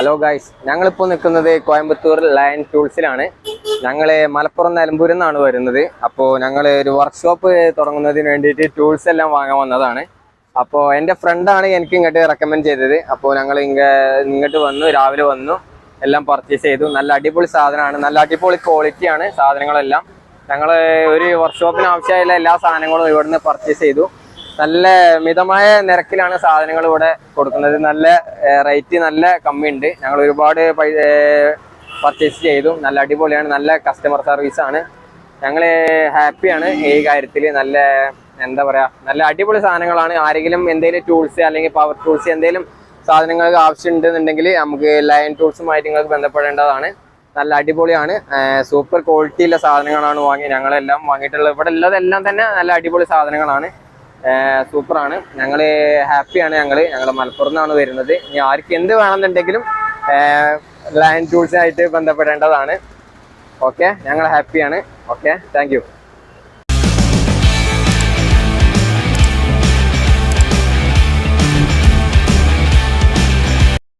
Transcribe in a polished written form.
Hello guys, ഞങ്ങളിപ്പോൾ നിൽക്കുന്നത് Coimbatore lion ടൂൾസിലാണ്. ഞങ്ങൾ മലപ്പുറം നിലമ്പൂരിൽ നിന്നാണ് വരുന്നത്. അപ്പോൾ ഞങ്ങൾ ഒരു വർക്ക്ഷോപ്പ് തുടങ്ങുന്നതിന് വേണ്ടിയിട്ട് ടൂൾസ് എല്ലാം വാങ്ങാൻ വന്നതാണ്. അപ്പോൾ എൻ്റെ ഫ്രണ്ടാണ് എനിക്ക് ഇങ്ങോട്ട് റെക്കമെൻഡ് ചെയ്തത്. അപ്പോൾ ഞങ്ങൾ ഇങ്ങോട്ട് വന്നു, രാവിലെ വന്നു, എല്ലാം പർച്ചേസ് ചെയ്തു. നല്ല അടിപൊളി സാധനമാണ്, നല്ല അടിപൊളി ക്വാളിറ്റിയാണ് സാധനങ്ങളെല്ലാം. ഞങ്ങൾ ഒരു വർക്ക്ഷോപ്പിന് ആവശ്യമായുള്ള എല്ലാ സാധനങ്ങളും ഇവിടുന്ന് പർച്ചേസ് ചെയ്തു. നല്ല മിതമായ നിരക്കിലാണ് സാധനങ്ങൾ ഇവിടെ കൊടുക്കുന്നത്. നല്ല റേറ്റ് നല്ല കമ്മിയുണ്ട്. ഞങ്ങൾ ഒരുപാട് പർച്ചേസ് ചെയ്തു. നല്ല അടിപൊളിയാണ്, നല്ല കസ്റ്റമർ സർവീസാണ്. ഞങ്ങൾ ഹാപ്പിയാണ് ഈ കാര്യത്തിൽ. നല്ല എന്താ പറയുക, നല്ല അടിപൊളി സാധനങ്ങളാണ്. ആരെങ്കിലും എന്തെങ്കിലും ടൂൾസ് അല്ലെങ്കിൽ പവർ ടൂൾസ് എന്തെങ്കിലും സാധനങ്ങൾക്ക് ആവശ്യമുണ്ടെന്നുണ്ടെങ്കിൽ നമുക്ക് ലയൺ ടൂൾസുമായിട്ട് നിങ്ങൾക്ക് ബന്ധപ്പെടേണ്ടതാണ്. നല്ല അടിപൊളിയാണ്, സൂപ്പർ ക്വാളിറ്റിയുള്ള സാധനങ്ങളാണ് ഞങ്ങളെല്ലാം വാങ്ങിയിട്ടുള്ളത്. ഇവിടെ ഉള്ളതെല്ലാം തന്നെ നല്ല അടിപൊളി സാധനങ്ങളാണ്, സൂപ്പറാണ്. ഞങ്ങൾ ഹാപ്പിയാണ്. ഞങ്ങൾ മലപ്പുറത്ത് നിന്നാണ് വരുന്നത്. ഇനി ആർക്ക് എന്ത് വേണമെന്നുണ്ടെങ്കിലും ലയൺ ടൂൾസായിട്ട് ബന്ധപ്പെടേണ്ടതാണ്. ഓക്കെ, ഞങ്ങൾ ഹാപ്പിയാണ്. Okay, thank you.